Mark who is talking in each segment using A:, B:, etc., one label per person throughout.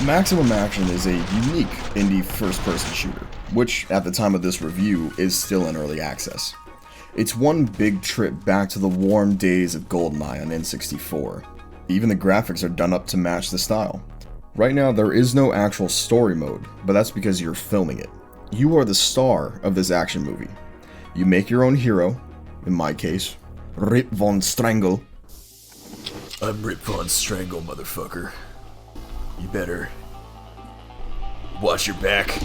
A: Maximum Action is a unique indie first-person shooter, which, at the time of this review, is still in early access. It's one big trip back to the warm days of GoldenEye on N64. Even the graphics are done up to match the style. Right now, there is no actual story mode, but that's because you're filming it. You are the star of this action movie. You make your own hero, in my case, Rip Von Strangle.
B: I'm Rip Von Strangle, motherfucker. You better watch your back.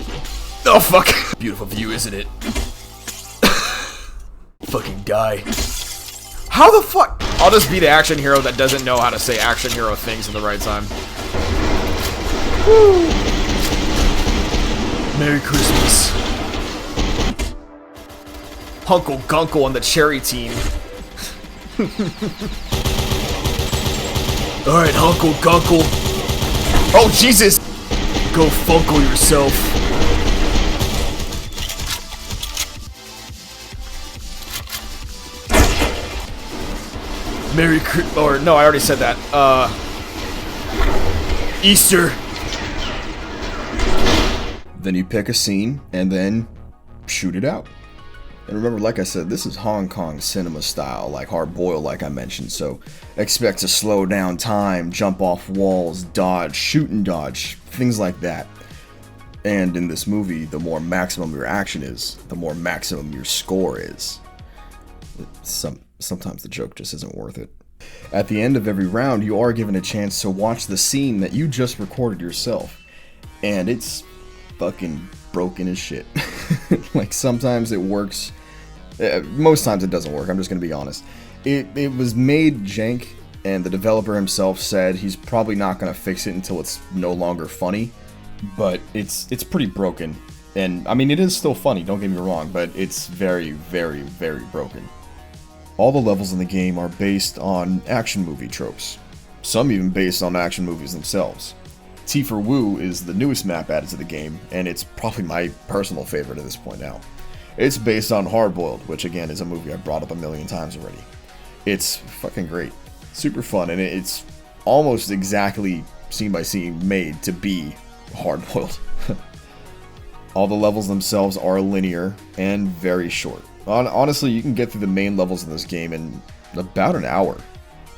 B: Oh, fuck! Beautiful view, isn't it? Fucking die. How the fuck? I'll just be the action hero that doesn't know how to say action hero things in the right time. Woo! Merry Christmas. Hunkle Gunkle on the cherry team. Alright, Hunkle Gunkle. Oh, Jesus! Go Funkle yourself. Merry Christmas. Or, no, I already said that. Easter.
A: Then you pick a scene, and then shoot it out. And remember, like I said, this is Hong Kong cinema style, like hard boiled, like I mentioned, so expect to slow down time, jump off walls, dodge, shoot and dodge, things like that. And in this movie, the more maximum your action is, the more maximum your score is. Sometimes the joke just isn't worth it. At the end of every round, you are given a chance to watch the scene that you just recorded yourself. And it's fucking broken as shit. Like, sometimes it works. Most times it doesn't work, I'm just gonna be honest. It was made jank, and the developer himself said he's probably not gonna fix it until it's no longer funny. But it's pretty broken. And, I mean, it is still funny, don't get me wrong, but it's very, very, very broken. All the levels in the game are based on action movie tropes. Some even based on action movies themselves. T for Wu is the newest map added to the game, and it's probably my personal favorite at this point now. It's based on Hard Boiled, which again is a movie I've brought up a million times already. It's fucking great. Super fun, and it's almost exactly scene by scene made to be Hard Boiled. All the levels themselves are linear and very short. Honestly, you can get through the main levels in this game in about an hour.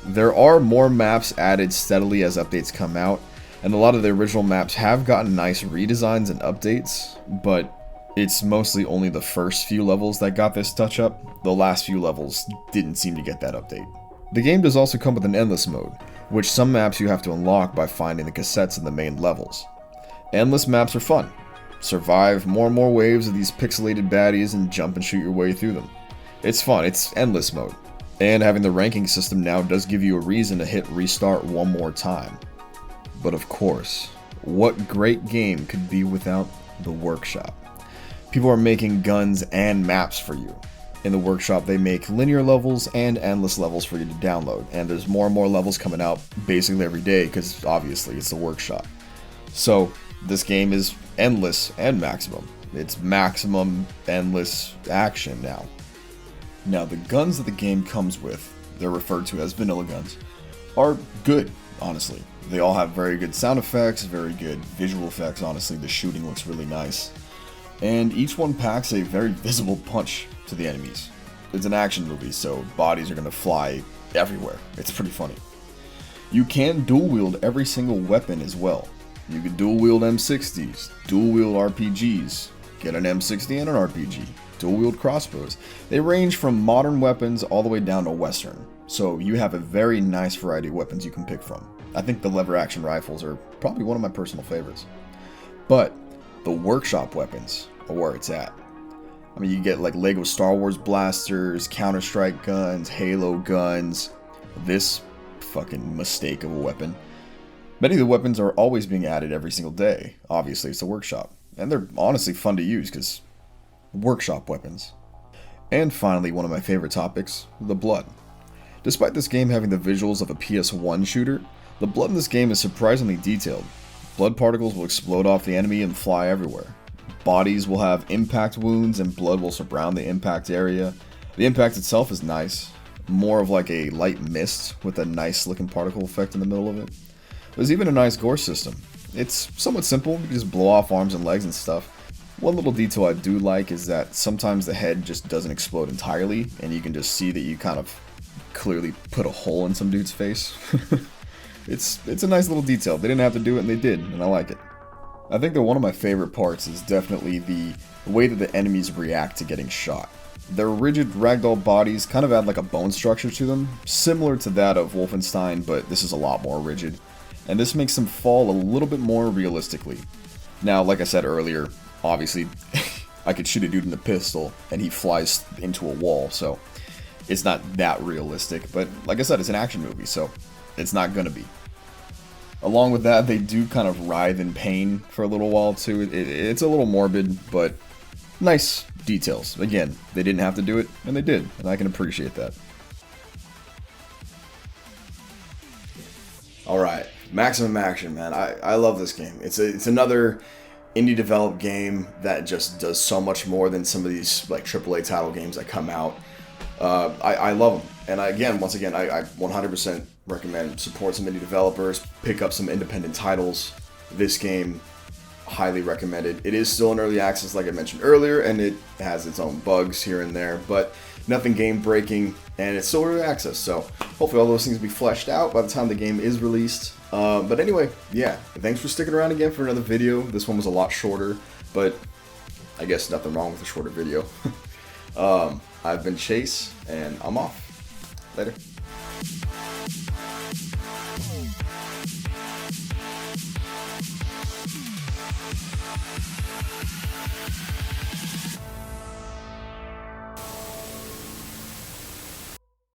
A: There are more maps added steadily as updates come out, and a lot of the original maps have gotten nice redesigns and updates, but it's mostly only the first few levels that got this touch up. The last few levels didn't seem to get that update. The game does also come with an endless mode, which some maps you have to unlock by finding the cassettes in the main levels. Endless maps are fun. Survive more and more waves of these pixelated baddies and jump and shoot your way through them. It's fun, it's endless mode. And having the ranking system now does give you a reason to hit restart one more time. But of course, what great game could be without the workshop? People are making guns and maps for you. In the workshop, they make linear levels and endless levels for you to download, and there's more and more levels coming out basically every day because obviously it's the workshop. So this game is endless and maximum. It's maximum endless action now. Now the guns that the game comes with, they're referred to as vanilla guns, are good, honestly. They all have very good sound effects, very good visual effects, honestly. The shooting looks really nice. And each one packs a very visible punch to the enemies. It's an action movie, so bodies are going to fly everywhere. It's pretty funny. You can dual wield every single weapon as well. You can dual wield M60s, dual wield RPGs, get an M60 and an RPG, dual wield crossbows. They range from modern weapons all the way down to Western, so you have a very nice variety of weapons you can pick from. I think the lever action rifles are probably one of my personal favorites. But the workshop weapons are where it's at. I mean, you get like Lego Star Wars blasters, Counter-Strike guns, Halo guns, this fucking mistake of a weapon. Many of the weapons are always being added every single day. Obviously, it's a workshop. And they're honestly fun to use because workshop weapons. And finally, one of my favorite topics, the blood. Despite this game having the visuals of a PS1 shooter, the blood in this game is surprisingly detailed. Blood particles will explode off the enemy and fly everywhere. Bodies will have impact wounds and blood will surround the impact area. The impact itself is nice, more of like a light mist with a nice looking particle effect in the middle of it. There's even a nice gore system, It's somewhat simple. You just blow off arms and legs and stuff. One little detail I do like is that sometimes the head just doesn't explode entirely, and you can just see that you kind of clearly put a hole in some dude's face. It's a nice little detail. They didn't have to do it, and they did, and I like it. I think that one of my favorite parts is definitely the way that the enemies react to getting shot. Their rigid ragdoll bodies kind of add like a bone structure to them, similar to that of Wolfenstein, but this is a lot more rigid. And this makes them fall a little bit more realistically. Now, like I said earlier, obviously, I could shoot a dude in the pistol and he flies into a wall, so it's not that realistic. But like I said, it's an action movie, so it's not gonna be. Along with that, they do kind of writhe in pain for a little while too. It's a little morbid, but nice details. Again, they didn't have to do it, and they did, and I can appreciate that. Alright, Maximum Action, man. I love this game. It's another indie developed game that just does so much more than some of these like AAA title games that come out. I love them. And once again, I 100% recommend support some indie developers, pick up some independent titles. This game, highly recommended. It is still in early access, like I mentioned earlier, and it has its own bugs here and there, but nothing game breaking, and it's still early access, so hopefully all those things will be fleshed out by the time the game is released. But anyway, yeah, thanks for sticking around again for another video. This one was a lot shorter, but I guess nothing wrong with a shorter video. I've been Chase, and I'm off. Later.